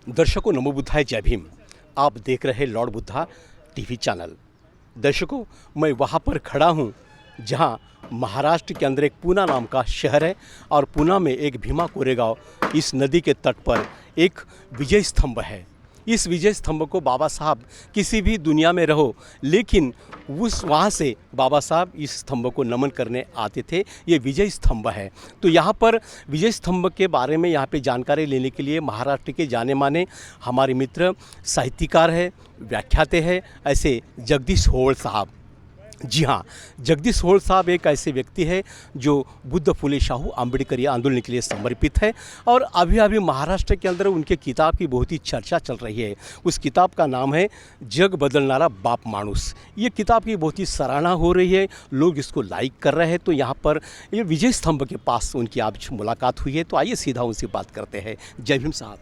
दर्शकों नमो बुद्धाय जय भीम। आप देख रहे लॉर्ड बुद्धा टीवी चैनल। दर्शकों मैं वहाँ पर खड़ा हूँ जहाँ महाराष्ट्र के अंदर एक पूना नाम का शहर है और पूना में एक भीमा कोरेगांव इस नदी के तट पर एक विजय स्तंभ है। इस विजय स्तंभ को बाबा साहब किसी भी दुनिया में रहो लेकिन वहाँ से बाबा साहब इस स्तंभ को नमन करने आते थे। ये विजय स्तंभ है। तो यहाँ पर विजय स्तंभ के बारे में यहाँ पे जानकारी लेने के लिए महाराष्ट्र के जाने माने हमारे मित्र साहित्यकार है, व्याख्याते हैं ऐसे जगदीश होळ साहब। जी हाँ, जगदीश होळ साहब एक ऐसे व्यक्ति है जो बुद्ध फुले शाहू आंबेडकरी आंदोलन के लिए समर्पित है और अभी अभी महाराष्ट्र के अंदर उनके किताब की बहुत ही चर्चा चल रही है। उस किताब का नाम है जग बदलनारा बाप माणूस। ये किताब की बहुत ही सराहना हो रही है, लोग इसको लाइक कर रहे हैं। तो यहाँ पर ये विजय स्तंभ के पास उनकी आज मुलाकात हुई है, तो आइए सीधा उनसे बात करते हैं। जय भीम साहब।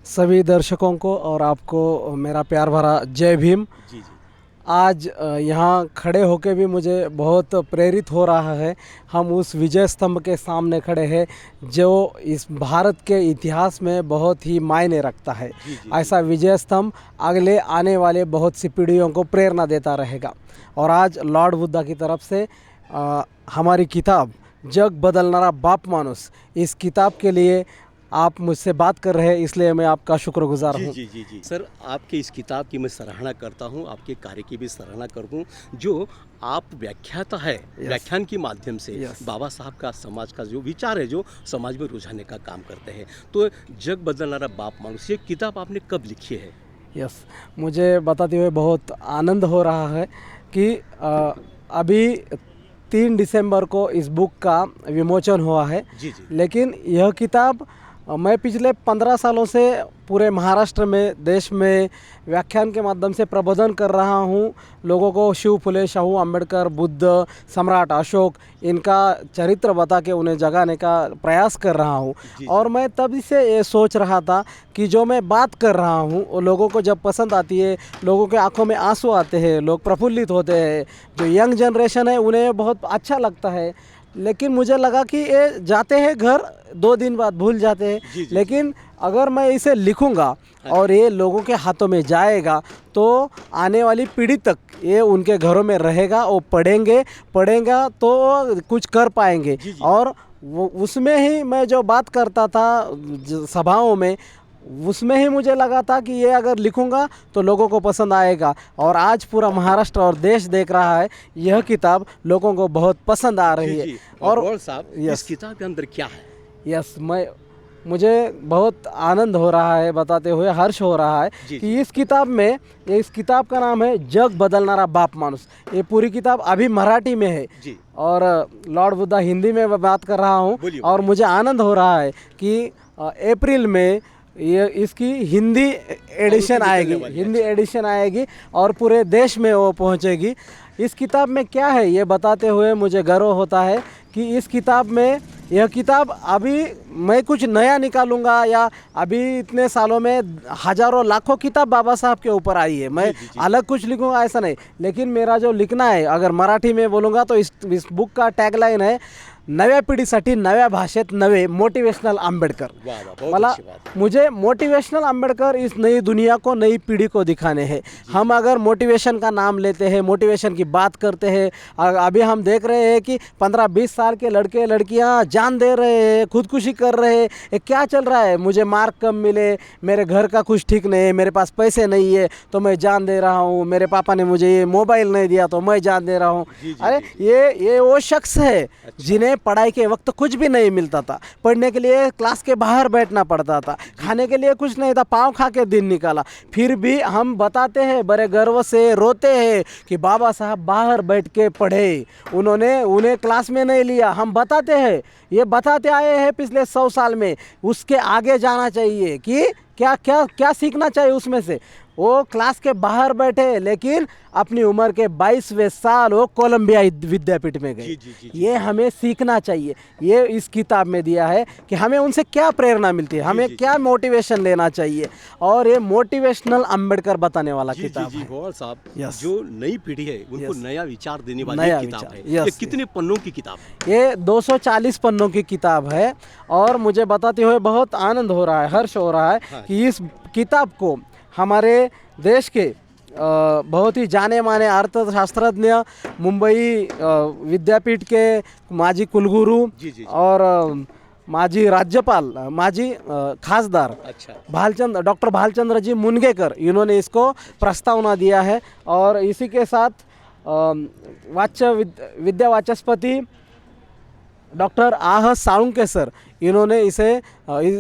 सभी दर्शकों को और आपको मेरा प्यार भरा जय भीम। जी जी। आज यहाँ खड़े होके भी मुझे बहुत प्रेरित हो रहा है। हम उस विजय स्तंभ के सामने खड़े हैं जो इस भारत के इतिहास में बहुत ही मायने रखता है। ऐसा विजय स्तंभ अगले आने वाले बहुत सी पीढ़ियों को प्रेरणा देता रहेगा। और आज लॉर्ड बुद्धा की तरफ से हमारी किताब जग बदलनारा बाप मानुस, इस किताब के लिए आप मुझसे बात कर रहे हैं, इसलिए मैं आपका शुक्रगुजार हूँ। जी जी जी सर, आपके इस किताब की मैं सराहना करता हूँ, आपके कार्य की भी सराहना करता हूँ। जो आप व्याख्याता है, व्याख्यान के माध्यम से बाबा साहब का समाज का जो विचार है जो समाज में रुझाने का काम करते हैं। तो जग बदलनारा बाप मानुस, ये किताब आपने कब लिखी है? यस, मुझे बताते हुए बहुत आनंद हो रहा है कि अभी 3 दिसंबर को इस बुक का विमोचन हुआ है। जी जी। लेकिन यह किताब मैं पिछले 15 सालों से पूरे महाराष्ट्र में, देश में व्याख्यान के माध्यम से प्रबोधन कर रहा हूँ। लोगों को शिव फुले शाहू आंबेडकर, बुद्ध, सम्राट अशोक, इनका चरित्र बता के उन्हें जगाने का प्रयास कर रहा हूँ। और मैं तब से ये सोच रहा था कि जो मैं बात कर रहा हूँ वो लोगों को जब पसंद आती है, लोगों के आंखों में आंसू आते हैं, लोग प्रफुल्लित होते हैं, जो यंग जनरेशन है उन्हें बहुत अच्छा लगता है। लेकिन मुझे लगा कि ये जाते हैं घर, 2 दिन बाद भूल जाते हैं। लेकिन अगर मैं इसे लिखूंगा और ये लोगों के हाथों में जाएगा तो आने वाली पीढ़ी तक ये उनके घरों में रहेगा, वो पढ़ेगा तो कुछ कर पाएंगे। और वो उसमें ही मैं जो बात करता था सभाओं में, उसमें ही मुझे लगा था कि ये अगर लिखूंगा तो लोगों को पसंद आएगा। और आज पूरा महाराष्ट्र और देश देख रहा है, यह किताब लोगों को बहुत पसंद आ रही है। और साहब, इस किताब के अंदर क्या है? यस, मुझे बहुत आनंद हो रहा है बताते हुए, हर्ष हो रहा है कि इस किताब का नाम है जग बदलनारा बाप मानुस। ये पूरी किताब अभी मराठी में है और लॉर्ड बुद्धा हिंदी में बात कर रहा हूँ। और मुझे आनंद हो रहा है कि अप्रैल में ये इसकी हिंदी एडिशन आएगी और पूरे देश में वो पहुंचेगी। इस किताब में क्या है ये बताते हुए मुझे गर्व होता है कि इस किताब में, यह किताब अभी मैं कुछ नया निकालूंगा या अभी इतने सालों में हजारों लाखों किताब बाबा साहब के ऊपर आई है, मैं अलग कुछ लिखूंगा ऐसा नहीं। लेकिन मेरा जो लिखना है, अगर मराठी में बोलूँगा तो इस बुक का टॅगलाईन है नव्या पिढीसाठी नव्या भाषेत नवे मोटिवेशनल आंबेडकर। मला मुझे मोटिवेशनल आंबेडकर इस नई दुनिया को, नई पीढ़ी को दिखाने हैं। हम अगर मोटिवेशन का नाम लेते हैं, मोटिवेशन की बात करते हैं, अभी हम देख रहे हैं कि 15-20 साल के लड़के लड़कियां जान दे रहे हैं, खुदकुशी कर रहे हैं। ये क्या चल रहा है? मुझे मार्क कम मिले, मेरे घर का कुछ ठीक नहीं है, मेरे पास पैसे नहीं है तो मैं जान दे रहा हूँ, मेरे पापा ने मुझे ये मोबाइल नहीं दिया तो मैं जान दे रहा हूँ। अरे ये वो शख्स है जिन्हें पढ़ाई के वक्त कुछ भी नहीं मिलता था, पढ़ने के लिए क्लास के बाहर बैठना पड़ता था, खाने के लिए कुछ नहीं था, पाँव खा के दिन निकाला। फिर भी हम बताते हैं, बड़े गर्व से रोते हैं कि बाबा साहब बाहर बैठ के पढ़े, उन्हें क्लास में नहीं लिया। हम बताते हैं, ये बताते आए हैं पिछले 100 साल में। उसके आगे जाना चाहिए कि क्या क्या क्या सीखना चाहिए उसमें से। वो क्लास के बाहर बैठे, लेकिन अपनी उम्र के 22वें साल वो कोलंबिया विद्यापीठ में गए। ये हमें सीखना चाहिए। ये इस किताब में दिया है कि हमें उनसे क्या प्रेरणा मिलती है, हमें क्या मोटिवेशन लेना चाहिए, और ये मोटिवेशनल अंबेडकर बताने वाला किताब है। भोवाल साहब, Yes. जो नई पीढ़ी है उनको Yes. नया विचार देने वाली नया एक किताब विचार, है। yes, ये कितने पन्नों की किताब है? ये 240 पन्नों की किताब है, और मुझे बताते हुए बहुत आनंद हो रहा है, हर्ष हो रहा है हाँ। कि इस किताब को हमारे देश के बहुत ही जाने माने अर्थशास्त्रज्ञ, मुंबई विद्यापीठ के माजी कुलगुरु जी। और माजी राज्यपाल, माजी खासदार अच्छा। डॉक्टर भालचंद्र जी मुनगेकर, इन्होंने इसको प्रस्तावना दिया है। और इसी के साथ विद्या वाचस्पति डॉक्टर आह साळुंके सर, इन्होंने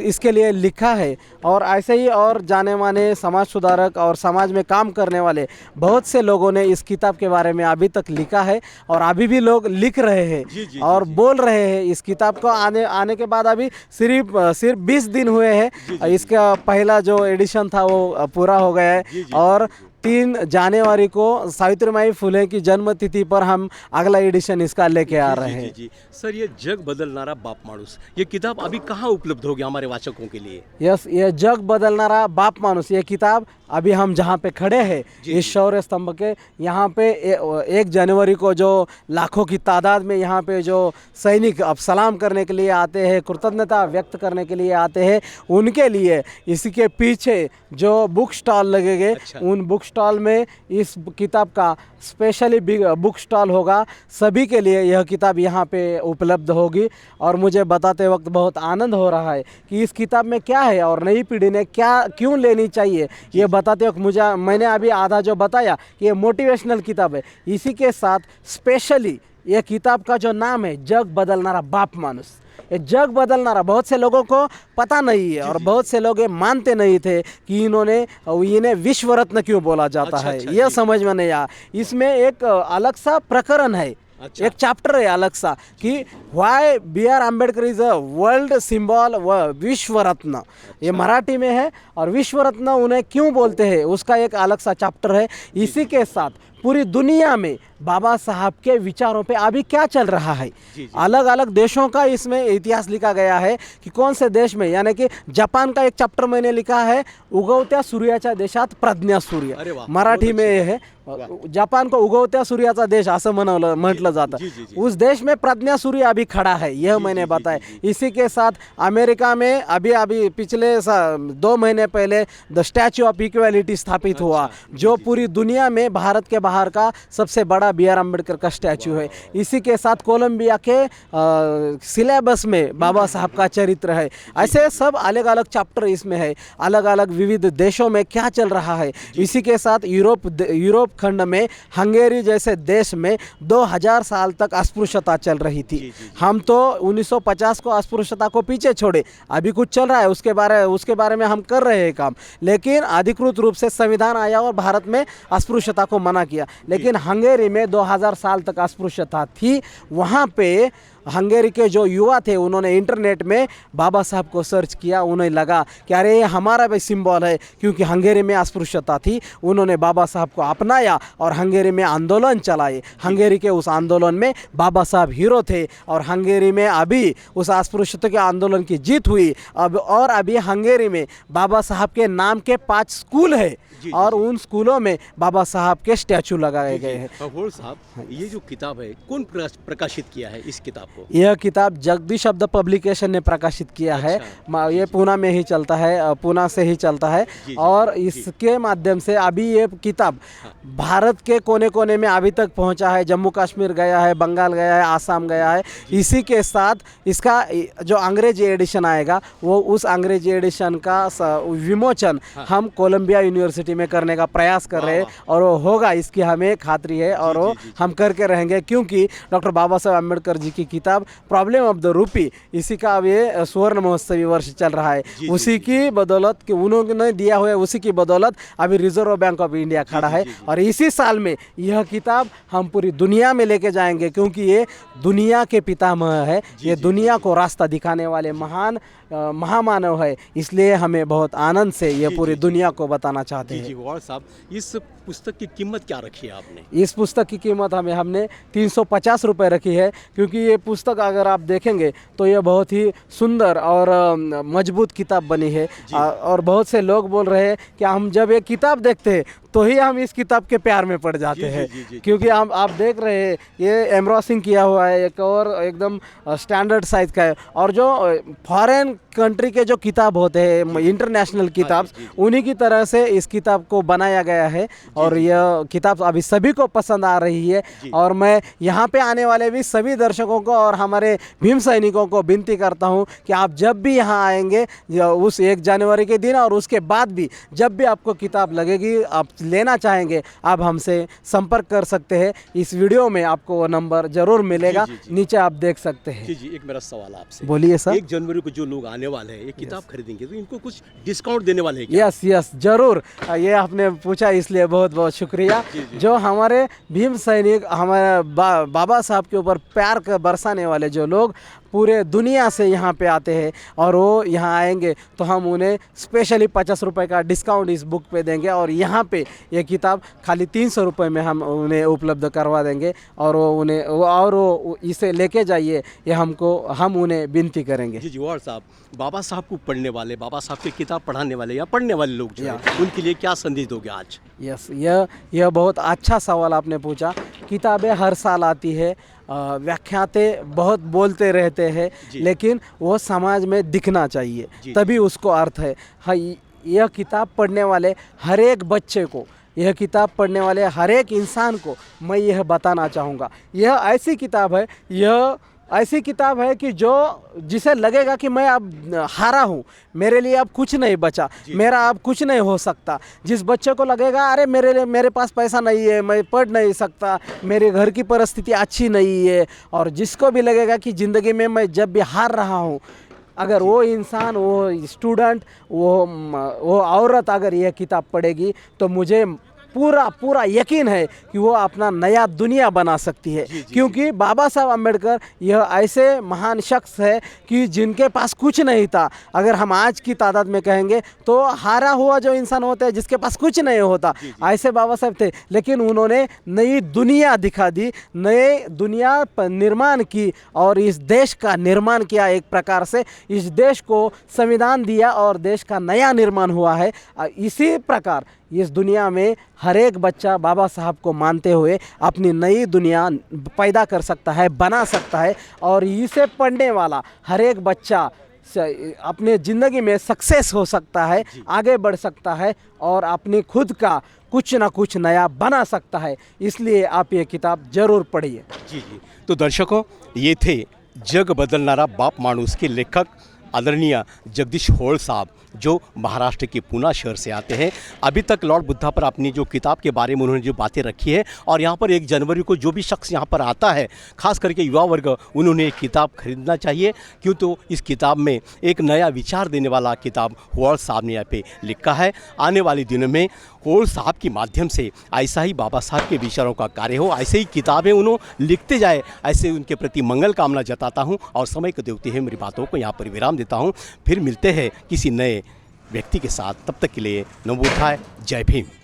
इसके लिए लिखा है। और ऐसे ही और जाने माने समाज सुधारक और समाज में काम करने वाले बहुत से लोगों ने इस किताब के बारे में अभी तक लिखा है, और अभी भी लोग लिख रहे हैं और बोल रहे हैं। इस किताब को आने के बाद अभी सिर्फ 20 दिन हुए हैं। इसका पहला जो एडिशन था वो पूरा हो गया है, और 3 जनवरी को सावित्रीबाई फुले की जन्म तिथि पर हम अगला एडिशन इसका लेके आ रहे हैं। जी। सर, ये जग बदलनारा बाप माणूस, ये किताब अभी कहाँ उपलब्ध होगी हमारे वाचकों के लिए? यस, ये जग बदलनारा बाप मानुस, ये किताब अभी हम जहाँ पे खड़े हैं इस शौर्य स्तंभ के यहाँ पे 1 जनवरी को जो लाखों की तादाद में यहाँ पे जो सैनिक अब सलाम करने के लिए आते हैं, कृतज्ञता व्यक्त करने के लिए आते हैं, उनके लिए इसके पीछे जो बुक स्टॉल लगेंगे, उन बुक स्टॉल में इस किताब का स्पेशली बिग बुक स्टॉल होगा। सभी के लिए यह किताब यहाँ पे उपलब्ध होगी। और मुझे बताते वक्त बहुत आनंद हो रहा है कि इस किताब में क्या है और नई पीढ़ी ने क्यों लेनी चाहिए। ये बताते वक्त मैंने अभी आधा जो बताया कि ये मोटिवेशनल किताब है। इसी के साथ स्पेशली ये किताब का जो नाम है, जग बदलनारा बाप मानुस, ये जग बदलनारा बहुत से लोगों को पता नहीं है, और बहुत से लोग ये मानते नहीं थे कि इन्हें विश्व रत्न क्यों बोला जाता है। यह समझ में नहीं आया। इसमें एक अलग सा प्रकरण है, एक चैप्टर है अलग सा कि why B.R. Ambedkar is a world symbol व विश्व रत्न। ये मराठी में है, और विश्व रत्न उन्हें क्यों बोलते हैं उसका एक अलग सा चैप्टर है। इसी के साथ पूरी दुनिया में बाबा साहब के विचारों पे अभी क्या चल रहा है, अलग अलग देशों का इसमें इतिहास लिखा गया है कि कौन से देश में, यानी कि जापान का एक चैप्टर मैंने लिखा है, उगवत्या सूर्याच्या देशात प्रज्ञा सूर्य, मराठी में है। जापान को उगवत्या सूर्याचा देश असं म्हटलं जातं। उस देश में प्रज्ञा सूर्य अभी खड़ा है, यह मैंने बताया। इसी के साथ अमेरिका में अभी पिछले 2 महीने पहले द स्टैचू ऑफ इक्वालिटी स्थापित हुआ, जो पूरी दुनिया में भारत के बाहर का सबसे बड़ा B.R. अम्बेडकर का स्टैचू है। इसी के साथ कोलंबिया के सिलेबस में बाबा साहब का चरित्र है। ऐसे सब अलग अलग चैप्टर इसमें है, अलग अलग विविध देशों में क्या चल रहा है। इसी के साथ यूरोप खंड में हंगेरी जैसे देश में 2000 साल तक अस्पृश्यता चल रही थी। हम तो 1950 को अस्पृश्यता को पीछे छोड़े, अभी कुछ चल रहा है उसके बारे में हम कर रहे हैं काम, लेकिन अधिकृत रूप से संविधान आया और भारत में अस्पृश्यता को मना किया। लेकिन हंगेरी में 2000 साल तक अस्पृश्यता थी। वहाँ पे हंगेरी के जो युवा थे, उन्होंने इंटरनेट में बाबा साहब को सर्च किया, उन्हें लगा कि अरे ये हमारा भी सिंबल है, क्योंकि हंगेरी में अस्पृश्यता थी। उन्होंने बाबा साहब को अपनाया और हंगेरी में आंदोलन चलाए। हंगेरी के उस आंदोलन में बाबा साहब हीरो थे, और हंगेरी में अभी उस अस्पृश्यता के आंदोलन की जीत हुई। अभी हंगेरी में बाबा साहब के नाम के 5 स्कूल है, और उन स्कूलों में बाबा साहब के स्टैचू लगाए गए हैं। भोवाल साहब, ये जो किताब है कौन प्रकाशित किया है इस किताब को? यह किताब जगदीश शब्द पब्लिकेशन ने प्रकाशित किया है। ये पूना में ही चलता है, पूना से ही चलता है। और इसके माध्यम से अभी ये किताब भारत के कोने कोने में अभी तक पहुंचा है। जम्मू कश्मीर गया है, बंगाल गया है, आसाम गया है। इसी के साथ इसका जो अंग्रेजी एडिशन आएगा, वो उस अंग्रेजी एडिशन का विमोचन हम कोलंबिया यूनिवर्सिटी में करने का प्रयास कर रहे हैं, और वो होगा, इसकी हमें खातरी है, और वो हम करके रहेंगे। क्योंकि डॉक्टर बाबा साहब अम्बेडकर जी की किताब प्रॉब्लम ऑफ द रूपी, इसी का अब ये स्वर्ण महोत्सवी वर्ष चल रहा है। उसी की बदौलत कि उन्होंने दिया हुआ है, उसी की बदौलत अभी रिजर्व बैंक ऑफ इंडिया खड़ा है। और इसी साल में यह किताब हम पूरी दुनिया में लेके जाएंगे, क्योंकि ये दुनिया के पितामह है। ये दुनिया को रास्ता दिखाने वाले महान महामानव है, इसलिए हमें बहुत आनंद से ये जी, पूरी जी, दुनिया को बताना चाहते जी हैं। जी वाड़ साहब, इस पुस्तक की कीमत क्या रखी है आपने? इस पुस्तक की कीमत हमने 350 रुपये रखी है, क्योंकि ये पुस्तक अगर आप देखेंगे तो ये बहुत ही सुंदर और मजबूत किताब बनी है। और बहुत से लोग बोल रहे हैं कि हम जब ये किताब देखते हैं तो ही हम इस किताब के प्यार में पड़ जाते हैं, क्योंकि हम आप देख रहे हैं ये एम्ब्रॉसिंग किया हुआ है, एक और एकदम स्टैंडर्ड साइज का है। और जो फॉरेन कंट्री के जो किताब होते हैं, इंटरनेशनल किताब, उन्हीं की तरह से इस किताब को बनाया गया है। और यह किताब अभी सभी को पसंद आ रही है। और मैं यहाँ पे आने वाले भी सभी दर्शकों को और हमारे भीम सैनिकों को विनती करता हूँ कि आप जब भी यहाँ आएंगे उस 1 जनवरी के दिन और उसके बाद भी जब भी आपको किताब लगेगी, आप लेना चाहेंगे, आप हमसे संपर्क कर सकते हैं। इस वीडियो में आपको वो नंबर जरूर मिलेगा, नीचे आप देख सकते हैं। जी जी, एक मेरा सवाल आपसे, बोलिए सर। 1 जनवरी को जो लोग आने वाले हैं, ये किताब खरीदेंगे तो इनको कुछ डिस्काउंट देने वाले हैं क्या? यस यस जरूर, ये आपने पूछा इसलिए बहुत बहुत शुक्रिया। जो हमारे भीम सैनिक, हमारे बाबा साहब के ऊपर प्यार का बरसाने वाले जो लोग पूरे दुनिया से यहाँ पे आते हैं और वो यहाँ आएंगे तो हम उन्हें स्पेशली 50 रुपये का डिस्काउंट इस बुक पे देंगे। और यहाँ पे ये किताब खाली 300 रुपये में हम उन्हें उपलब्ध करवा देंगे। और वो इसे लेके जाइए, ये हम उन्हें विनती करेंगे। जी जी वाड़ साहब, बाबा साहब को पढ़ने वाले, बाबा साहब की किताब पढ़ाने वाले या पढ़ने वाले लोग जो हैं, उनके लिए क्या संदेश दोगे आज? यस, यह बहुत अच्छा सवाल आपने पूछा। किताबें हर साल आती है, व्याख्याते बहुत बोलते रहते हैं, लेकिन वो समाज में दिखना चाहिए, तभी उसको अर्थ है। हाँ, यह किताब पढ़ने वाले हर एक बच्चे को, यह किताब पढ़ने वाले हर एक इंसान को मैं यह बताना चाहूँगा, यह ऐसी किताब है कि जिसे लगेगा कि मैं अब हारा हूँ, मेरे लिए अब कुछ नहीं बचा, मेरा अब कुछ नहीं हो सकता। जिस बच्चे को लगेगा अरे मेरे पास पैसा नहीं है, मैं पढ़ नहीं सकता, मेरे घर की परिस्थिति अच्छी नहीं है, और जिसको भी लगेगा कि ज़िंदगी में मैं जब भी हार रहा हूँ, अगर वो इंसान, वो स्टूडेंट, वो औरत अगर यह किताब पढ़ेगी तो मुझे पूरा यकीन है कि वो अपना नया दुनिया बना सकती है। क्योंकि बाबा साहब अम्बेडकर यह ऐसे महान शख्स है कि जिनके पास कुछ नहीं था। अगर हम आज की तादाद में कहेंगे तो हारा हुआ जो इंसान होता है, जिसके पास कुछ नहीं होता, ऐसे बाबा साहब थे। लेकिन उन्होंने नई दुनिया दिखा दी, नई दुनिया पर निर्माण की और इस देश का निर्माण किया। एक प्रकार से इस देश को संविधान दिया और देश का नया निर्माण हुआ है। इसी प्रकार इस दुनिया में हर एक बच्चा बाबा साहब को मानते हुए अपनी नई दुनिया पैदा कर सकता है, बना सकता है। और इसे पढ़ने वाला हर एक बच्चा अपने ज़िंदगी में सक्सेस हो सकता है, आगे बढ़ सकता है और अपनी खुद का कुछ ना कुछ नया बना सकता है। इसलिए आप ये किताब ज़रूर पढ़िए। जी जी, तो दर्शकों, ये थे जग बदलनारा बाप माणूस के लेखक आदरणीय जगदीश होळ साहब, जो महाराष्ट्र के पूना शहर से आते हैं। अभी तक लॉर्ड बुद्धा पर अपनी जो किताब के बारे में उन्होंने जो बातें रखी है, और यहाँ पर 1 जनवरी को जो भी शख्स यहाँ पर आता है, खास करके युवा वर्ग, उन्होंने एक किताब खरीदना चाहिए। क्यों तो इस किताब में एक नया विचार देने वाला किताब होळ साहब ने यहाँ पे लिखा है। आने वाले दिनों में होळ साहब के माध्यम से ऐसा ही बाबा साहब के विचारों का कार्य हो, ऐसे ही किताबें उन्होंने लिखते जाए, ऐसे उनके प्रति मंगल कामना जताता हूँ। और समय को देखते हुए मेरी बातों को यहाँ पर विराम देता हूँ। फिर मिलते हैं किसी नए व्यक्ति के साथ, तब तक के लिए नमो बुद्धाय, जय भीम।